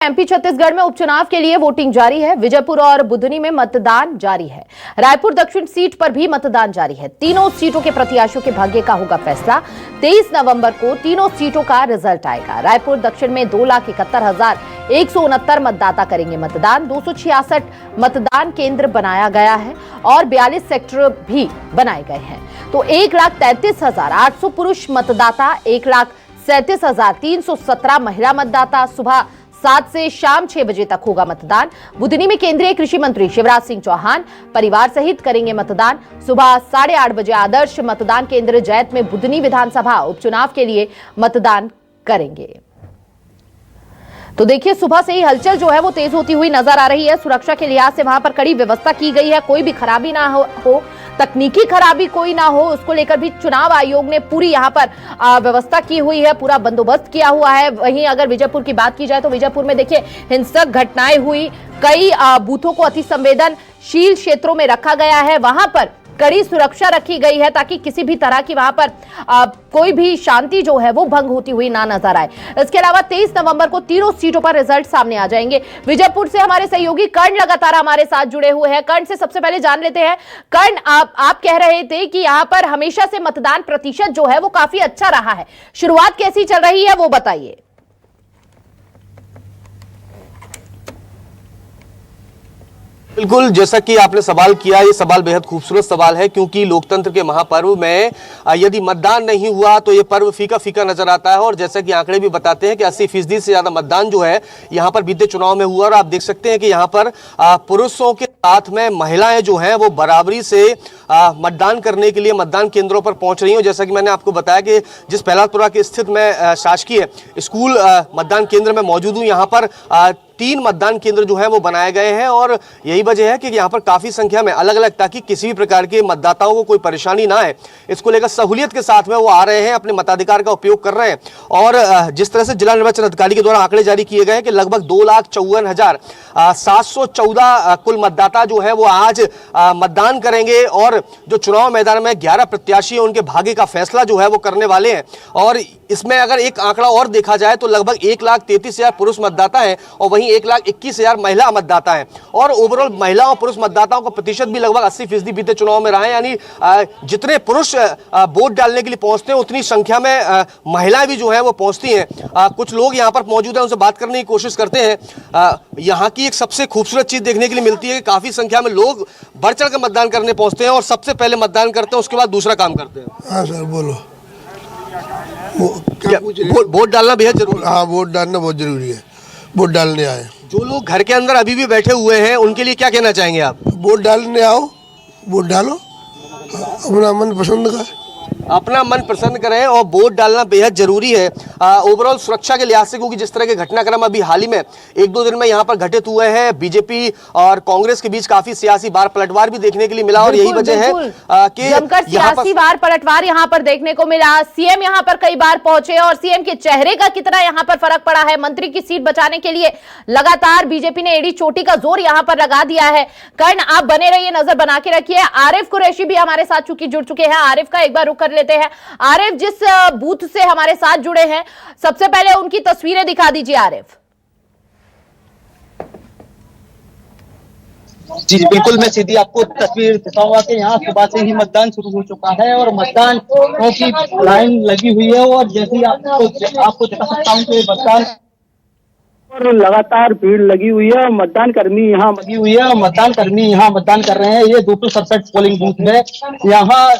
MP Chhattisgarh में उपचुनाव के लिए वोटिंग जारी है। विजयपुर और बुधनी में मतदान जारी है। रायपुर दक्षिण सीट पर भी मतदान जारी है। तीनों सीटों के प्रत्याशियों के भाग्य का होगा फैसला। 23 नवंबर को तीनों सीटों का रिजल्ट आएगा। रायपुर दक्षिण में 2,71,169 मतदाता करेंगे मतदान। 266 मतदान केंद्र बनाया गया है और 42 सेक्टर भी बनाए गए हैं। तो 1,33,800 पुरुष मतदाता, 1,37,317 महिला मतदाता। सुबह 7 से शाम 6 बजे तक होगा मतदान। बुधनी में केंद्रीय कृषि मंत्री शिवराज सिंह चौहान परिवार सहित करेंगे मतदान। सुबह 8:30 बजे आदर्श मतदान केंद्र जैत में बुधनी विधानसभा उपचुनाव के लिए मतदान करेंगे। तो देखिए, सुबह से ही हलचल जो है वो तेज होती हुई नजर आ रही है। सुरक्षा के लिहाज से वहां पर कड़ी व्यवस्था की गई है। कोई भी खराबी ना हो, तकनीकी खराबी कोई ना हो, उसको लेकर भी चुनाव आयोग ने पूरी यहां पर व्यवस्था की हुई है, पूरा बंदोबस्त किया हुआ है। वहीं अगर विजयपुर की बात की जाए तो विजयपुर में देखिए हिंसक घटनाएं हुई। कई बूथों को अति संवेदनशील क्षेत्रों में रखा गया है। वहां पर कड़ी सुरक्षा रखी गई है ताकि किसी भी तरह की वहां पर कोई भी शांति जो है वो भंग होती हुई ना नजर आए। इसके अलावा 23 नवंबर को तीनों सीटों पर रिजल्ट सामने आ जाएंगे। विजयपुर से हमारे सहयोगी कर्ण लगातार हमारे साथ जुड़े हुए हैं। कर्ण से सबसे पहले जान लेते हैं। कर्ण, आप कह रहे थे कि यहां पर हमेशा से मतदान प्रतिशत जो है वो काफी अच्छा रहा है, शुरुआत कैसी चल रही है वो बताइए। बिल्कुल, जैसा कि आपने सवाल किया, ये सवाल बेहद खूबसूरत सवाल है, क्योंकि लोकतंत्र के महापर्व में यदि मतदान नहीं हुआ तो ये पर्व फीका फीका नजर आता है। और जैसा कि आंकड़े भी बताते हैं कि 80% से ज्यादा मतदान जो है यहाँ पर बीते चुनाव में हुआ। और आप देख सकते हैं कि यहाँ पर पुरुषों के साथ में महिलाएं जो हैं वो बराबरी से मतदान करने के लिए मतदान केंद्रों पर पहुंच रही हैं। जैसा कि मैंने आपको बताया कि जिस प्रहलादपुरा के स्थित में शासकीय स्कूल मतदान केंद्र में मौजूद हूँ, यहाँ पर 3 मतदान केंद्र जो है वो बनाए गए हैं। और यही वजह है कि यहाँ पर काफी संख्या में अलग अलग, ताकि किसी भी प्रकार के मतदाताओं को कोई परेशानी ना है, इसको लेकर सहूलियत के साथ में वो आ रहे हैं, अपने मताधिकार का उपयोग कर रहे हैं। और जिस तरह से जिला निर्वाचन अधिकारी के द्वारा आंकड़े जारी किए गए हैं कि लगभग 2,54,714 कुल मतदाता जो है वो आज मतदान करेंगे। और जो चुनाव मैदान में 11 प्रत्याशी हैं, उनके भाग्य का फैसला जो है वो करने वाले हैं। और इसमें अगर एक आंकड़ा और देखा जाए तो लगभग 1,33,000 पुरुष मतदाता हैं और वहीं 1,21,000 महिला मतदाता हैं। और ओवरऑल महिला और पुरुष मतदाताओं का प्रतिशत भी लगभग 80% बीते चुनाव में रहा है। यानी जितने पुरुष वोट डालने के लिए पहुंचते हैं, उतनी संख्या में महिलाएं भी जो है वो पहुंचती हैं। कुछ लोग यहाँ पर मौजूद हैं, उनसे बात करने की कोशिश करते हैं। यहाँ की एक सबसे खूबसूरत चीज देखने के लिए मिलती है कि काफी संख्या में लोग बढ़ चढ़ कर मतदान करने पहुंचते हैं और सबसे पहले मतदान करते हैं, उसके बाद दूसरा काम करते हैं। हाँ सर, बोलो। वोट डालना बेहद जरूरी है। हाँ, वोट डालना बहुत जरूरी है। वोट डालने आए। जो लोग घर के अंदर अभी भी बैठे हुए हैं, उनके लिए क्या कहना चाहेंगे आप? वोट डालने आओ, वोट डालो, अपना मन पसंद का, अपना मन प्रसन्न करें। और वोट डालना बेहद जरूरी है ओवरऑल सुरक्षा के लिहाज से, क्योंकि जिस तरह के घटनाक्रम अभी हाल ही में 1-2 दिन में यहाँ पर घटित हुए हैं, बीजेपी और कांग्रेस के बीच काफी सियासी वार पलटवार भी देखने के लिए मिला। और यही वजह है कि जमकर सियासी वार पलटवार यहाँ पर देखने को मिला। सीएम यहाँ पर कई बार पहुंचे और सीएम के चेहरे का कितना यहाँ पर फर्क पड़ा है। मंत्री की सीट बचाने के लिए लगातार बीजेपी ने एड़ी चोटी का जोर यहाँ पर लगा दिया है। कर्ण, आप बने रहिए, नजर बना के रखिए। आरिफ कुरैशी भी हमारे साथ चूंकि जुड़ चुके हैं, आरिफ का एक बार रुख कर लेते हैं। आरिफ, जिस बूथ से हमारे साथ जुड़े हैं, सबसे पहले उनकी तस्वीरें दिखा दीजिए। आरिफ जी बिल्कुल, मैं सीधी आपको तस्वीर दिखाऊंगा कि यहाँ सुबह से ही मतदान शुरू हो चुका है और मतदान की लाइन लगी हुई है। और जैसे ही आपको दिखा सकता हूँ कि मतदान और लगातार भीड़ लगी हुई है। मतदान कर्मी यहाँ लगी हुई है और मतदान कर्मी यहाँ मतदान कर रहे हैं। ये 267 पोलिंग बूथ है। यहाँ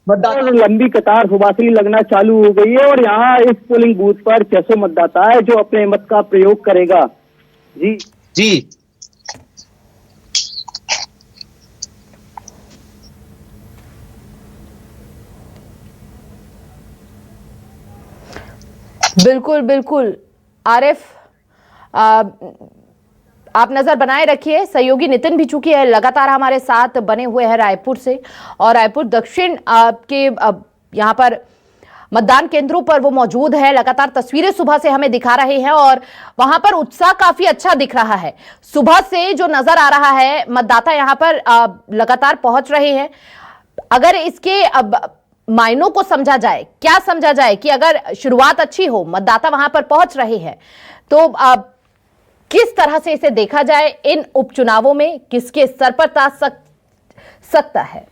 मतदान लंबी कतार सुबह से ही लगना चालू हो गई है और यहाँ इस पोलिंग बूथ पर 600 मतदाता है जो अपने मत का प्रयोग करेगा। जी जी बिल्कुल बिल्कुल आरिफ, आप नजर बनाए रखिए। सहयोगी नितिन भी चूंकि है लगातार हमारे साथ बने हुए हैं रायपुर से, और रायपुर दक्षिण के यहाँ पर मतदान केंद्रों पर वो मौजूद है। लगातार तस्वीरें सुबह से हमें दिखा रहे हैं और वहां पर उत्साह काफी अच्छा दिख रहा है। सुबह से जो नजर आ रहा है, मतदाता यहाँ पर लगातार पहुंच रहे हैं। अगर इसके मायनों को समझा जाए, क्या समझा जाए कि अगर शुरुआत अच्छी हो, मतदाता वहां पर पहुंच रहे हैं, तो किस तरह से इसे देखा जाए, इन उपचुनावों में किसके सर पर ताज सकता है?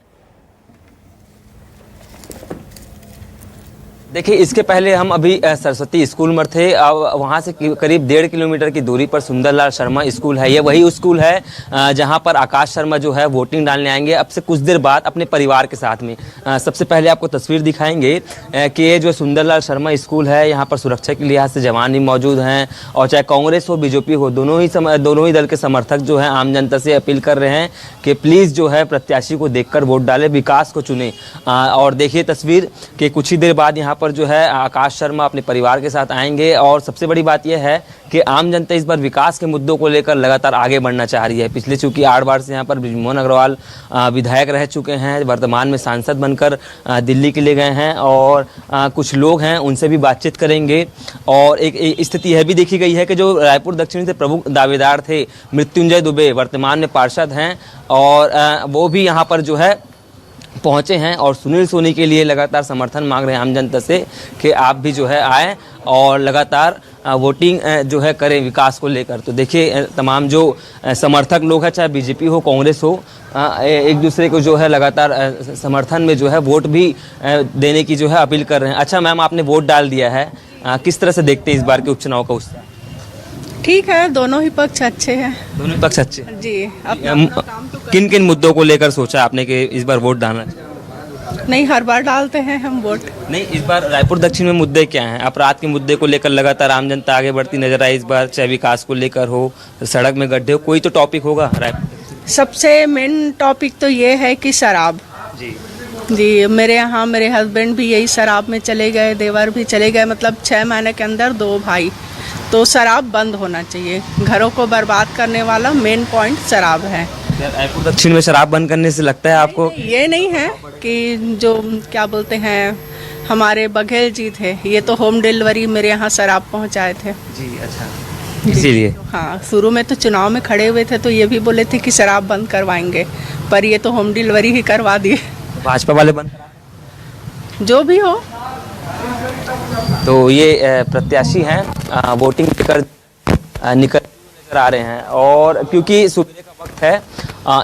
देखिए, इसके पहले हम अभी सरस्वती स्कूल में थे। वहाँ से करीब 1.5 किलोमीटर की दूरी पर सुंदरलाल शर्मा स्कूल है। ये वही स्कूल है जहाँ पर आकाश शर्मा जो है वोटिंग डालने आएंगे अब से कुछ देर बाद अपने परिवार के साथ में। सबसे पहले आपको तस्वीर दिखाएंगे कि ये जो सुंदरलाल शर्मा स्कूल है, यहाँ पर सुरक्षा के लिहाज से जवान भी मौजूद हैं और चाहे कांग्रेस हो बीजेपी हो, दोनों ही दल के समर्थक जो हैं आम जनता से अपील कर रहे हैं कि प्लीज़ जो है प्रत्याशी को देखकर वोट डालें, विकास को चुनें। और देखिए तस्वीर कि कुछ ही देर बाद यहाँ पर जो है आकाश शर्मा अपने परिवार के साथ आएंगे। और सबसे बड़ी बात यह है कि आम जनता इस बार विकास के मुद्दों को लेकर लगातार आगे बढ़ना चाह रही है। पिछले चूंकि 8 बार से यहाँ पर बृजमोहन अग्रवाल विधायक रह चुके हैं, वर्तमान में सांसद बनकर दिल्ली के लिए गए हैं और कुछ लोग हैं उनसे भी बातचीत करेंगे। और एक स्थिति यह भी देखी गई है कि जो रायपुर दक्षिण से प्रमुख दावेदार थे मृत्युंजय दुबे वर्तमान में पार्षद हैं और वो भी यहाँ पर जो है पहुंचे हैं और सुनील सोनी के लिए लगातार समर्थन मांग रहे हैं आम जनता से कि आप भी जो है आए और लगातार वोटिंग जो है करें विकास को लेकर। तो देखिए तमाम जो समर्थक लोग हैं, चाहे बीजेपी हो कांग्रेस हो, एक दूसरे को जो है लगातार समर्थन में जो है वोट भी देने की जो है अपील कर रहे हैं। अच्छा मैम, आपने वोट डाल दिया है, किस तरह से देखते हैं इस बार के उपचुनाव का उत्साह? ठीक है, दोनों ही पक्ष अच्छे हैं। दोनों पक्ष अच्छे जी। किन किन मुद्दों को लेकर सोचा आपने कि इस बार वोट डालना? नहीं, हर बार डालते हैं हम वोट। नहीं, इस बार रायपुर दक्षिण में मुद्दे क्या हैं? अपराध के मुद्दे को लेकर लगातार आम जनता आगे बढ़ती नजर आई इस बार, चाहे विकास को लेकर हो, सड़क में गड्ढे हो, कोई तो टॉपिक होगा रायपुर। सबसे मेन टॉपिक तो ये है कि शराब। जी, मेरे यहाँ मेरे हस्बैंड भी यही शराब में चले गए, देवर भी चले गए, मतलब 6 महीने के अंदर 2 भाई। तो शराब बंद होना चाहिए। घरों को बर्बाद करने वाला मेन पॉइंट शराब है। रायपुर दक्षिण में शराब बंद करने से लगता है आपको? ये नहीं है कि जो क्या बोलते हैं हमारे बघेल जी थे, ये तो होम डिलीवरी मेरे यहाँ शराब पहुँचाए थे। जी, अच्छा, इसीलिए। हाँ, शुरू में तो चुनाव में खड़े हुए थे तो ये भी बोले थे कि शराब बंद करवाएंगे, पर ये तो होम डिलीवरी ही करवा दिए। भाजपा वाले बंद? जो भी हो। तो ये प्रत्याशी हैं वोटिंग लेकर नजर आ रहे हैं और क्योंकि सुबह का वक्त है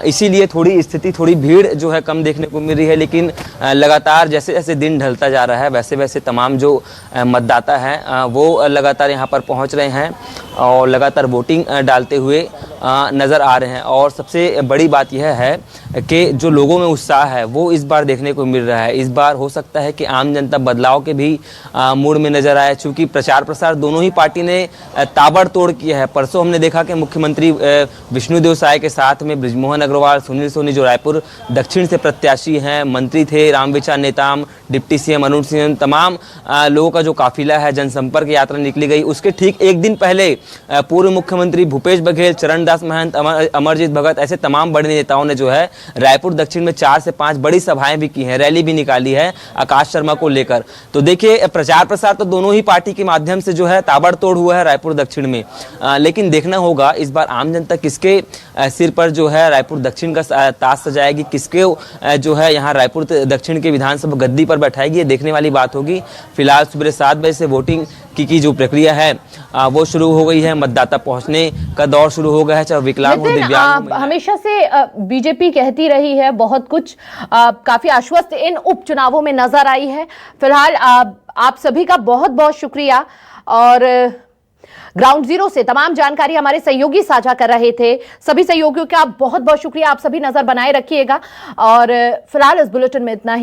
इसीलिए थोड़ी भीड़ जो है कम देखने को मिल रही है। लेकिन लगातार जैसे जैसे दिन ढलता जा रहा है वैसे वैसे तमाम जो मतदाता हैं वो लगातार यहाँ पर पहुँच रहे हैं और लगातार वोटिंग डालते हुए नज़र आ रहे हैं। और सबसे बड़ी बात यह है कि जो लोगों में उत्साह है वो इस बार देखने को मिल रहा है। इस बार हो सकता है कि आम जनता बदलाव के भी मूड में नजर आए, चूँकि प्रचार प्रसार दोनों ही पार्टी ने ताबड़तोड़ किया है। परसों हमने देखा कि मुख्यमंत्री विष्णुदेव साय के साथ में बृजमोहन अग्रवाल, सुनील सोनी जो रायपुर दक्षिण से प्रत्याशी हैं, मंत्री थे रामविचार नेताम, डिप्टी सीएम अरुण सिंह, तमाम लोगों का जो काफिला है जनसंपर्क यात्रा निकली गई। उसके ठीक एक दिन पहले पूर्व मुख्यमंत्री भूपेश बघेल, चरणदास महंत, अमरजीत भगत, ऐसे तमाम बड़े नेताओं ने जो है रायपुर दक्षिण में 4 से 5 बड़ी सभाएं भी की हैं, रैली भी निकाली है आकाश शर्मा को लेकर। तो देखिए प्रचार प्रसार तो दोनों ही पार्टी के माध्यम से जो है ताबड़तोड़ हुआ है रायपुर दक्षिण में। लेकिन देखना होगा इस बार आम जनता किसके सिर पर जो है रायपुर दक्षिण का ताज सजाएगी, किसके जो है यहाँ रायपुर दक्षिण के विधानसभा गद्दी पर बैठाएगी, ये देखने वाली बात होगी। फिलहाल सुबह 7 बजे से वोटिंग की जो प्रक्रिया है वो शुरू हो गई है। मतदाता पहुंचने का दौर शुरू हो गया है, चाहे विकलांग हो, दिव्यांग हो। हमेशा से बीजेपी कहती रही है बहुत कुछ, काफी आश्वस्त इन उपचुनावों में नजर आई है। फिलहाल आप सभी का बहुत बहुत शुक्रिया। और ग्राउंड जीरो से तमाम जानकारी हमारे सहयोगी साझा कर रहे थे। सभी सहयोगियों का बहुत बहुत शुक्रिया। आप सभी नजर बनाए रखिएगा और फिलहाल इस बुलेटिन में इतना ही।